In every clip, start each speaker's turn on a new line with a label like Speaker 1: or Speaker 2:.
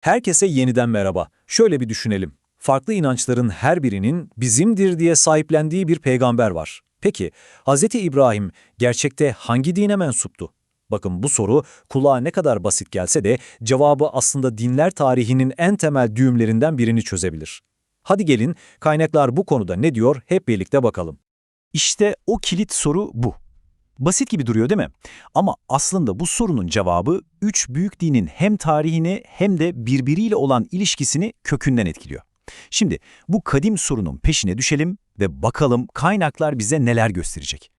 Speaker 1: Herkese yeniden merhaba. Şöyle bir düşünelim. Farklı inançların her birinin bizimdir diye sahiplendiği bir peygamber var. Peki, Hz. İbrahim gerçekte hangi dine mensuptu? Bakın bu soru kulağa ne kadar basit gelse de cevabı aslında dinler tarihinin en temel düğümlerinden birini çözebilir. Hadi gelin kaynaklar bu konuda ne diyor hep birlikte bakalım.
Speaker 2: İşte o kilit soru bu. Basit gibi duruyor değil mi? Ama aslında bu sorunun cevabı üç büyük dinin hem tarihini hem de birbiriyle olan ilişkisini kökünden etkiliyor. Şimdi bu kadim sorunun peşine düşelim ve bakalım kaynaklar bize neler gösterecek.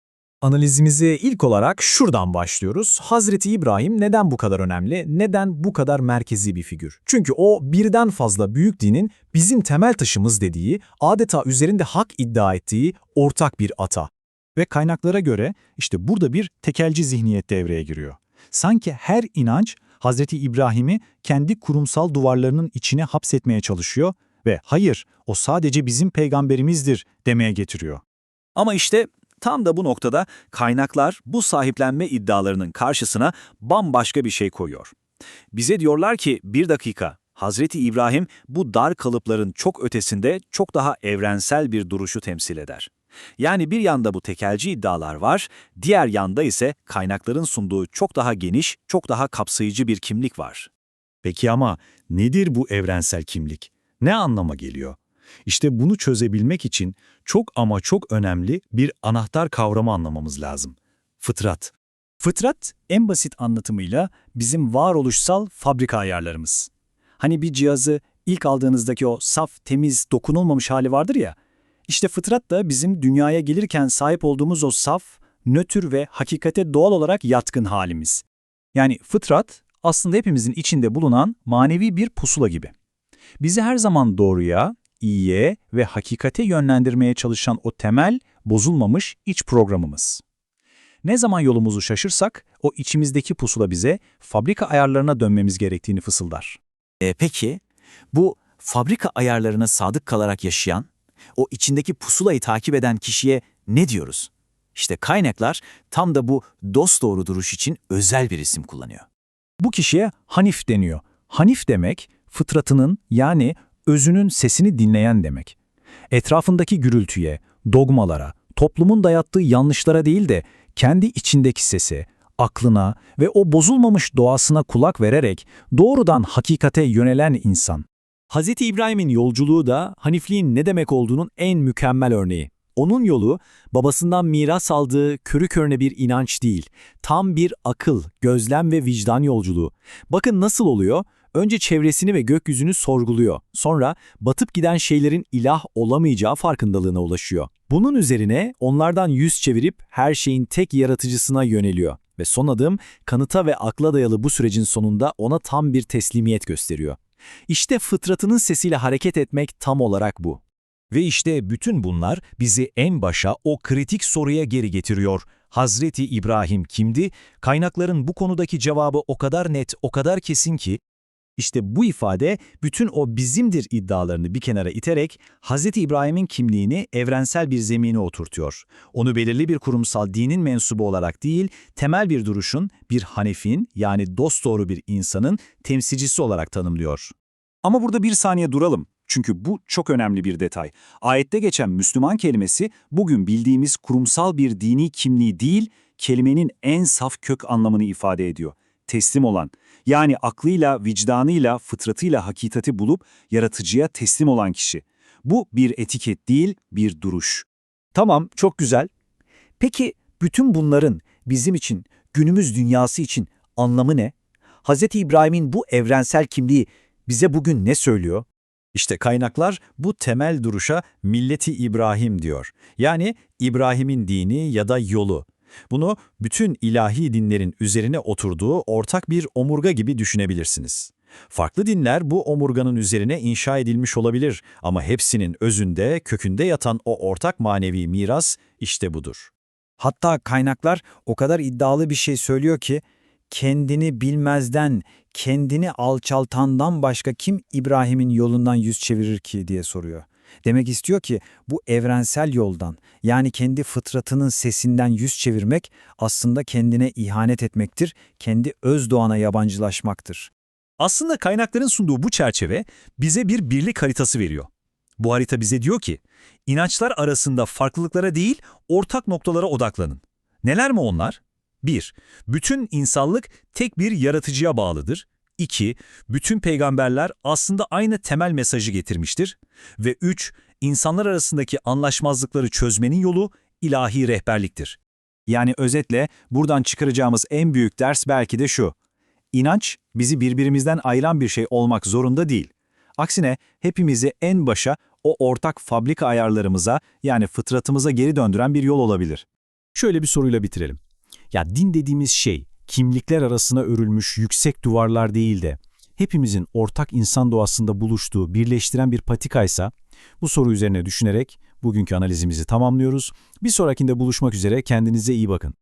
Speaker 3: Analizimize ilk olarak şuradan başlıyoruz. Hazreti İbrahim neden bu kadar önemli, neden bu kadar merkezi bir figür? Çünkü o birden fazla büyük dinin bizim temel taşımız dediği, adeta üzerinde hak iddia ettiği ortak bir ata.
Speaker 4: Ve kaynaklara göre işte burada bir tekelci zihniyet devreye giriyor. Sanki her inanç Hazreti İbrahim'i kendi kurumsal duvarlarının içine hapsetmeye çalışıyor ve hayır o sadece bizim peygamberimizdir demeye getiriyor.
Speaker 2: Ama işte tam da bu noktada kaynaklar bu sahiplenme iddialarının karşısına bambaşka bir şey koyuyor. Bize diyorlar ki bir dakika, Hazreti İbrahim bu dar kalıpların çok ötesinde çok daha evrensel bir duruşu temsil eder. Yani bir yanda bu tekelci iddialar var, diğer yanda ise kaynakların sunduğu çok daha geniş, çok daha kapsayıcı bir kimlik var.
Speaker 4: Peki ama nedir bu evrensel kimlik? Ne anlama geliyor? İşte bunu çözebilmek için çok ama çok önemli bir anahtar kavramı anlamamız lazım. Fıtrat.
Speaker 3: Fıtrat, en basit anlatımıyla bizim varoluşsal fabrika ayarlarımız. Hani bir cihazı ilk aldığınızdaki o saf, temiz, dokunulmamış hali vardır ya, İşte fıtrat da bizim dünyaya gelirken sahip olduğumuz o saf, nötr ve hakikate doğal olarak yatkın halimiz. Yani fıtrat aslında hepimizin içinde bulunan manevi bir pusula gibi. Bizi her zaman doğruya, iyiye ve hakikate yönlendirmeye çalışan o temel, bozulmamış iç programımız. Ne zaman yolumuzu şaşırsak o içimizdeki pusula bize fabrika ayarlarına dönmemiz gerektiğini fısıldar.
Speaker 2: Peki, bu fabrika ayarlarına sadık kalarak yaşayan, o içindeki pusulayı takip eden kişiye ne diyoruz? İşte kaynaklar tam da bu dosdoğru duruş için özel bir isim kullanıyor.
Speaker 3: Bu kişiye Hanif deniyor. Hanif demek, fıtratının yani özünün sesini dinleyen demek. Etrafındaki gürültüye, dogmalara, toplumun dayattığı yanlışlara değil de kendi içindeki sese, aklına ve o bozulmamış doğasına kulak vererek doğrudan hakikate yönelen insan.
Speaker 2: Hz. İbrahim'in yolculuğu da Hanifliğin ne demek olduğunun en mükemmel örneği. Onun yolu, babasından miras aldığı körü körüne bir inanç değil, tam bir akıl, gözlem ve vicdan yolculuğu. Bakın nasıl oluyor? Önce çevresini ve gökyüzünü sorguluyor. Sonra batıp giden şeylerin ilah olamayacağı farkındalığına ulaşıyor. Bunun üzerine onlardan yüz çevirip her şeyin tek yaratıcısına yöneliyor. Ve son adım, kanıta ve akla dayalı bu sürecin sonunda ona tam bir teslimiyet gösteriyor. İşte fıtratının sesiyle hareket etmek tam olarak bu.
Speaker 1: Ve işte bütün bunlar bizi en başa o kritik soruya geri getiriyor. Hazreti İbrahim kimdi? Kaynakların bu konudaki cevabı o kadar net, o kadar kesin ki, İşte bu ifade bütün o bizimdir iddialarını bir kenara iterek Hz. İbrahim'in kimliğini evrensel bir zemine oturtuyor. Onu belirli bir kurumsal dinin mensubu olarak değil, temel bir duruşun, bir Hanef'in yani dosdoğru bir insanın temsilcisi olarak tanımlıyor.
Speaker 5: Ama burada bir saniye duralım. Çünkü bu çok önemli bir detay. Ayette geçen Müslüman kelimesi bugün bildiğimiz kurumsal bir dini kimliği değil, kelimenin en saf kök anlamını ifade ediyor. Teslim olan, yani aklıyla, vicdanıyla, fıtratıyla hakikati bulup yaratıcıya teslim olan kişi. Bu bir etiket değil, bir duruş.
Speaker 3: Tamam, çok güzel. Peki bütün bunların bizim için, günümüz dünyası için anlamı ne? Hz. İbrahim'in bu evrensel kimliği bize bugün ne söylüyor?
Speaker 1: İşte kaynaklar bu temel duruşa milleti İbrahim diyor. Yani İbrahim'in dini ya da yolu. Bunu bütün ilahi dinlerin üzerine oturduğu ortak bir omurga gibi düşünebilirsiniz. Farklı dinler bu omurganın üzerine inşa edilmiş olabilir ama hepsinin özünde, kökünde yatan o ortak manevi miras işte budur.
Speaker 3: Hatta kaynaklar o kadar iddialı bir şey söylüyor ki, kendini bilmezden, kendini alçaltandan başka kim İbrahim'in yolundan yüz çevirir ki diye soruyor. Demek istiyor ki bu evrensel yoldan, yani kendi fıtratının sesinden yüz çevirmek aslında kendine ihanet etmektir, kendi öz doğana yabancılaşmaktır.
Speaker 1: Aslında kaynakların sunduğu bu çerçeve bize bir birlik haritası veriyor. Bu harita bize diyor ki, inançlar arasında farklılıklara değil, ortak noktalara odaklanın. Neler mi onlar? 1. Bütün insanlık tek bir yaratıcıya bağlıdır. 2. Bütün peygamberler aslında aynı temel mesajı getirmiştir. Ve 3. İnsanlar arasındaki anlaşmazlıkları çözmenin yolu ilahi rehberliktir.
Speaker 4: Yani özetle buradan çıkaracağımız en büyük ders belki de şu. İnanç bizi birbirimizden ayıran bir şey olmak zorunda değil. Aksine hepimizi en başa o ortak fabrika ayarlarımıza yani fıtratımıza geri döndüren bir yol olabilir.
Speaker 2: Şöyle bir soruyla bitirelim. Ya din dediğimiz şey, kimlikler arasına örülmüş yüksek duvarlar değil de hepimizin ortak insan doğasında buluştuğu, birleştiren bir patikaysa, bu soru üzerine düşünerek bugünkü analizimizi tamamlıyoruz. Bir sonrakinde buluşmak üzere, kendinize iyi bakın.